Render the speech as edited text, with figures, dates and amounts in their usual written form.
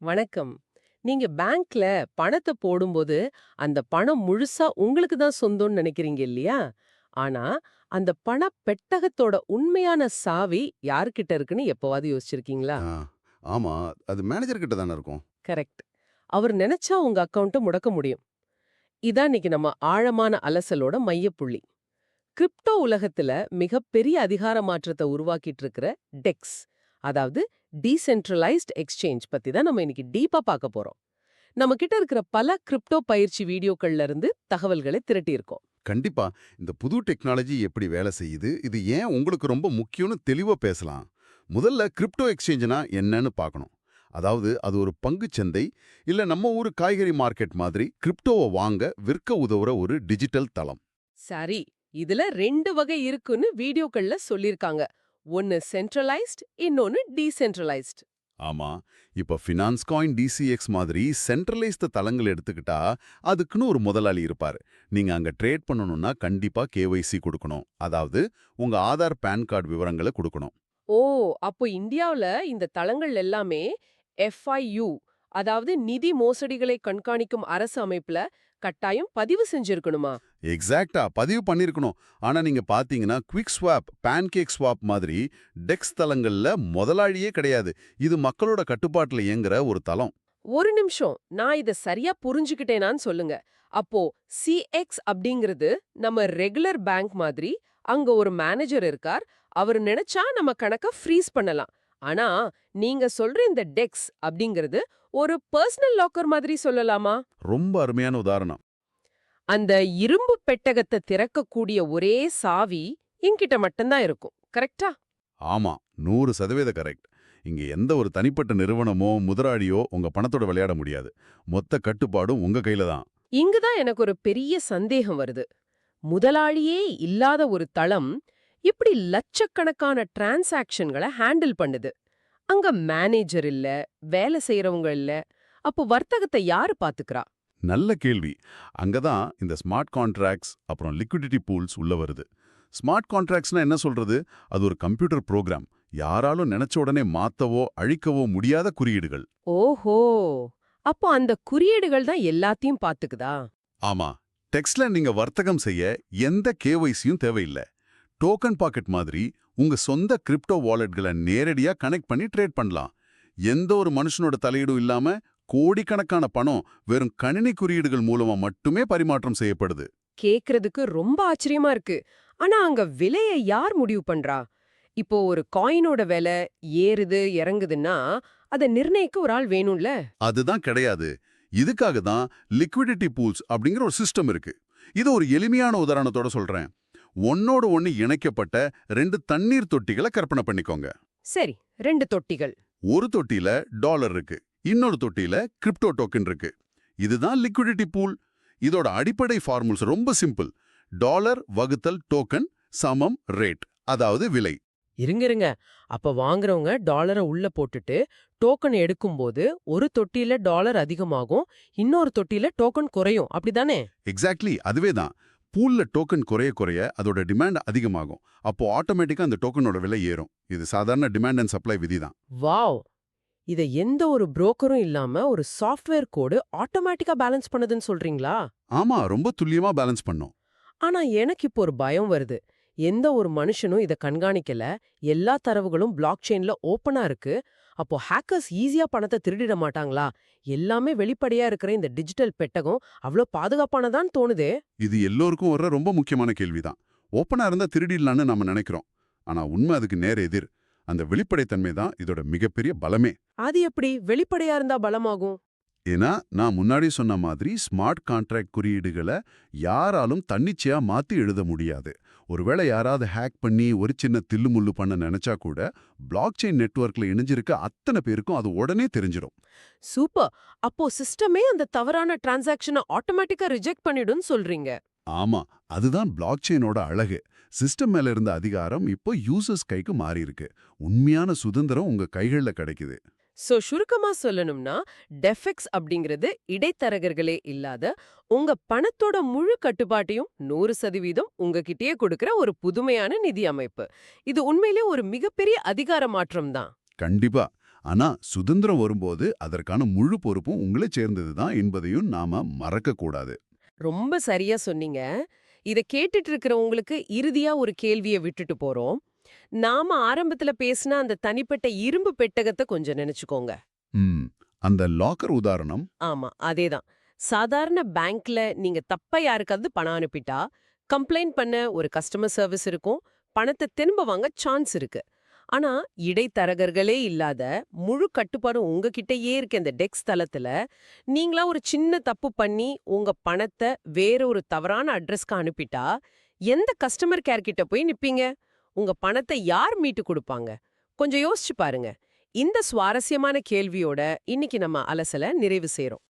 வணக்கம். நீங்க பேங்க்ல பணத்த போடும்போது, அந்த பணம் முழுசா உங்களுக்கு தான் சொந்தம்னு நினைக்கிறீங்க இல்லையா? ஆனா, அந்த பண பெட்டகத்தோட உண்மையான சாவி யார்கிட்ட இருக்குன்னு எப்பவாவது யோசிச்சிருக்கீங்களா? ஆ, ஆமா. அது மேனேஜர் கிட்ட தானே இருக்கும். கரெக்ட். அவர் நினைச்சா உங்க அக்கவுண்ட்ட முடக்க முடியும். இதான் இன்னைக்கு நம்ம ஆழமான அலசலோட மையப்புள்ளி. கிரிப்டோ உலகத்துல மிகப்பெரிய அதிகார மாற்றத்த உருவாக்கிட்டு இருக்கிற டெக்ஸ், அதாவது டீசென்ட்ரலைஸ்ட் எக்ஸ்சேஞ்ச் பத்தி தான் நம்ம இன்னைக்கு டீப்பா பார்க்க போறோம். நம்ம கிட்ட இருக்கிற பல கிரிப்டோ பயிற்சி வீடியோக்கள்ல இருந்து தகவல்களை திரட்டியிருக்கோம். கண்டிப்பா. இந்த புது டெக்னாலஜி எப்படி வேலை செய்யுது? இது ஏன் உங்களுக்கு ரொம்ப முக்கியம்னு தெளிவா பேசலாம். முதல்ல கிரிப்டோ எக்ஸ்சேஞ்சுனா என்னன்னு பார்க்கணும். அதாவது அது ஒரு பங்குச் சந்தை, இல்ல நம்ம ஊரு காய்கறி மார்க்கெட் மாதிரி கிரிப்டோவ வாங்க, விற்க உதவுற ஒரு டிஜிட்டல் தளம். சரி, இதுல 2 வகை இருக்குன்னு வீடியோக்கள்ல சொல்லிருக்காங்க. ஒன்னு சென்ட்ரலைஸ்ட், இன்னொன்னு டீசென்ட்ரலைஸ்ட். ஆமா. இப்ப ஃபினான்ஸ் காயின் டிசிஎக்ஸ் மாதிரி சென்ட்ரலைஸ்டு தளங்கள் எடுத்துக்கிட்டா, அதுக்குன்னு ஒரு முதலாளி இருப்பாரு. நீங்க அங்க ட்ரேட் பண்ணணும்னா கண்டிப்பா கேஒய்சி குடுக்கணும். அதாவது உங்க ஆதார், பான் கார்டு விவரங்கள குடுக்கணும். ஓ, அப்போ இந்தியாவுல இந்த தளங்கள் எல்லாமே FIU, அதாவது நிதி மோசடிகளை கண்காணிக்கும் அரசு அமைப்புல கட்டாயம் பதிவு செஞ்சிருக்கணுமா? எக்ஸாக்ட்டா பதிவு பண்ணியிருக்கணும். ஆனா நீங்க பார்த்தீங்கன்னா, குவிக் ஸ்வாப், பேன்கேக் ஸ்வாப் மாதிரி டெக்ஸ் தளங்கள்ல முதலாளியே கிடையாது. இது மக்களோட கட்டுப்பாட்டுல இயங்குற ஒரு தளம். ஒரு நிமிஷம், நான் இத சரியா புரிஞ்சுக்கிட்டேனான்னு சொல்லுங்க. அப்போ CX அப்படிங்கிறது நம்ம ரெகுலர் பேங்க் மாதிரி, அங்க ஒரு மேனேஜர் இருக்கார். அவர் நினைச்சா நம்ம கணக்க ஃப்ரீஸ் பண்ணலாம். ஆனா, நீங்க சொல்ற இந்த டெக்ஸ் அப்படிங்கிறது ஒரு பர்சனல் லாக்கர் மாதிரி சொல்லலாமா? ரொம்ப அருமையான உதாரணம். அந்த இரும்பு பெட்டகத்த திறக்கக்கூடிய ஒரே சாவி என்கிட்ட மட்டும்தான் இருக்கும். கரெக்ட்டா? ஆமா, 100% கரெக்ட். இங்க எந்த ஒரு தனிப்பட்ட நிறுவனமோ, முதலாளியோ உங்க பணத்தோட விளையாட முடியாது. மொத்த கட்டுப்பாடும் உங்க கையில தான். இங்க தான் எனக்கு ஒரு பெரிய சந்தேகம் வருது. முதலாளியே இல்லாத ஒரு தளம் இப்படி லட்சக்கணக்கான டிரான்சாக்ஷன்களை ஹேண்டில் பண்ணுது. அங்க மேனேஜர் இல்ல, வேலை செய்யறவங்க இல்ல. அப்போ வர்த்தகத்தை யாரு பாத்துக்கிறா? நல்ல கேள்வி. அங்க தான் இந்த ஸ்மார்ட் கான்ட்ராக்ட்ஸ், அப்புறம் லிக்விடிட்டி பூல்ஸ் உள்ள வருது. ஸ்மார்ட் கான்ட்ராக்ட்ஸ்னா என்ன சொல்றது? அது ஒரு கம்ப்யூட்டர் புரோகிராம். யாராலும் நினைச்ச உடனே மாத்தவோ, அழிக்கவோ முடியாத குறியீடுகள். ஓஹோ, அப்போ அந்த குறியீடுகள் தான் எல்லாத்தையும் பாத்துக்குதா? ஆமா. டெக்ஸ்ட்ல நீங்க வர்த்தகம் செய்ய எந்த கேஒய்சியும் தேவையில்ல. டோக்கன் பாக்கெட் மாதிரி உங்க சொந்த கிரிப்டோ வாலெட்களை நேரடியா கனெக்ட் பண்ணி ட்ரேட் பண்ணலாம். எந்த ஒரு மனுஷனோட தலையீடும் இல்லாம கோடிக்கணக்கான பணம் வெறும் கணினி குறியீடுகள் மூலமா மட்டுமே பரிமாற்றம் செய்யப்படுது. கேக்குறதுக்கு ரொம்ப ஆச்சரியமா இருக்கு. ஆனா அங்க விலைய யார் முடிவு பண்றா? இப்போ ஒரு காயினோட விலை ஏறுது இறங்குதுன்னா அத நிர்ணயிக்க ஒரு ஆள் வேணும்ல? அதுதான் கிடையாது. இதுக்காக தான் லிக்விடிட்டி பூல்ஸ் அப்படிங்கிற ஒரு சிஸ்டம் இருக்கு. இது ஒரு எளிமையான உதாரணத்தோட சொல்றேன். ஒன்னோடு ஒன்னு இணைக்கப்பட்ட 2 தண்ணீர் தொட்டிகளை கற்பனை பண்ணிக்கோங்க. சரி, 2 தொட்டிகள். ஒரு தொட்டியில டாலர் இருக்கு, இன்னொரு தொட்டியில கிரிப்டோ டோக்கன் இருக்கு. இதுதான் லிக்விடிட்டி பூல். இதோட அடிப்படை ஃபார்முல்ஸ் ரொம்ப சிம்பிள். டாலர் வகுத்தல் டோக்கன் சமம் ரேட், அதாவது விலை. இருங்க. அப்ப வாங்குறவங்க டாலர உள்ள போட்டுட்டு டோக்கன் எடுக்கும்போது ஒரு தொட்டியில டாலர் அதிகமாகும், இன்னொரு தொட்டியில டோக்கன் குறையும். அப்படிதானே? எக்ஸாக்ட்லி அதுவே தான். பூல்ல டோக்கன் குறைய குறைய அதோட டிமாண்ட் அதிகமாகும். அப்போ ஆட்டோமேட்டிக்கா அந்த டோக்கனோட விலை ஏறும். இது சாதாரண டிமாண்ட் அண்ட் சப்ளை விதி தான். வாவ்! இத எந்த ஒரு புரோக்கரும் இல்லாம ஒரு சாஃப்ட்வேர் கோடு ஆட்டோமேட்டிக்கா பேலன்ஸ் பண்ணுதுன்னு சொல்றீங்களா? ஆமா, ரொம்ப துல்லியமா பேலன்ஸ் பண்ணும். ஆனா எனக்கு இப்போ ஒரு பயம் வருது. எந்த ஒரு மனுஷனும் இத கண்காணிக்கல. எல்லா தரவுகளும் பிளாக் செயின்ல ஓப்பனா இருக்கு. அப்போ ஹேக்கர்ஸ் ஈஸியா பணத்த திருடிட மாட்டாங்களா? எல்லாமே வெளிப்படையா இருக்கிற இந்த டிஜிட்டல் பெட்டகம் அவ்ளோ பாதுகாப்பானதான்னு தோணுதே. இது எல்லோருக்கும் வர்ற ரொம்ப முக்கியமான கேள்விதான். ஓப்பனா இருந்தா திருடிடலான்னு நாம நினைக்கிறோம். ஆனா உண்மை அதுக்கு நேர் எதிர். அந்த வெளிப்படைத்தன்மை தான் இதோட மிகப்பெரிய பலமே. அது எப்படி வெளிப்படையா இருந்தா பலமாகும்? ஏன்னா நான் முன்னாடி சொன்ன மாதிரி ஸ்மார்ட் கான்ட்ராக்ட் குறியீடுகளை யாராலும் தன்னிச்சையா மாத்தி எழுத முடியாது. ஒருவேளை யாராவது ஹேக் பண்ணி ஒரு சின்ன தில்லுமுள்ளு பண்ண நினைச்சா கூட பிளாக் செயின் நெட்வொர்க்ல இணைஞ்சிருக்க அத்தனை பேருக்கும் அது உடனே தெரிஞ்சிடும். சூப்பர். அப்போ சிஸ்டமே அந்த தவறான டிரான்சாக்ஷன ஆட்டோமேட்டிக்கா ரிஜெக்ட் பண்ணிடும்னு சொல்றீங்க. ஆமா, அதுதான் பிளாக் செயினோட அழகு. சிஸ்டம் மேல இருந்த அதிகாரம் இப்போ யூசர்ஸ் கைக்கு மாறி இருக்கு. உண்மையான சுதந்திரம் உங்க கைகள்ல கிடைக்குது. சுருக்கமா சொல்லணும்னா, டெஃபெக்ஸ் அப்படிங்கிறது இடைத்தரகர்களே இல்லாத உங்க பணத்தோட முழு கட்டுப்பாட்டையும் 100% உங்ககிட்டயே கொடுக்கிற ஒரு புதுமையான நிதி அமைப்பு. இது உண்மையிலே ஒரு மிகப்பெரிய அதிகார மாற்றம் தான். கண்டிப்பா. ஆனா சுதந்திரம் வரும்போது அதற்கான முழு பொறுப்பும் உங்களை சேர்ந்ததுதான் என்பதையும் நாம மறக்க கூடாது. ரொம்ப சரியா சொன்னீங்க. இத கேட்டுட்டு இருக்கிற உங்களுக்கு இறுதியா ஒரு கேள்விய விட்டுட்டு போறோம். நாம ஆரம்பத்துல பேசின அந்த தனிப்பட்ட இரும்பு பெட்டகத்த கொஞ்சம் நினைச்சுக்கோங்க. ம். அந்த லாக்கர் உதாரணம். ஆமா, அதேதான். சாதாரண பேங்க்ல நீங்க தப்பா யாருக்காவது பணம் அனுப்பிட்டா, கம்ப்ளைண்ட் பண்ண ஒரு கஸ்டமர் சர்வீஸ் இருக்கும். பணத்த திரும்ப வாங்க சான்ஸ் இருக்கு. ஆனா, இடைத்தரகர்களே இல்லாத முழு கட்டுப்பாடும் உங்ககிட்டயே இருக்க இந்த டெக்ஸ் தளத்துல, நீங்களா ஒரு சின்ன தப்பு பண்ணி உங்க பணத்த வேற ஒரு தவறான அட்ரஸ்க்கு அனுப்பிட்டா, எந்த கஸ்டமர் கேர் கிட்ட போய் நிப்பீங்க? உங்க பணத்த யார் மீட்டு குடுப்பாங்க? கொஞ்சம் யோசிச்சு பாருங்க. இந்த சுவாரஸ்யமான கேள்வியோட இன்னைக்கு நம்ம அலசல நிறைவு செய்றோம்.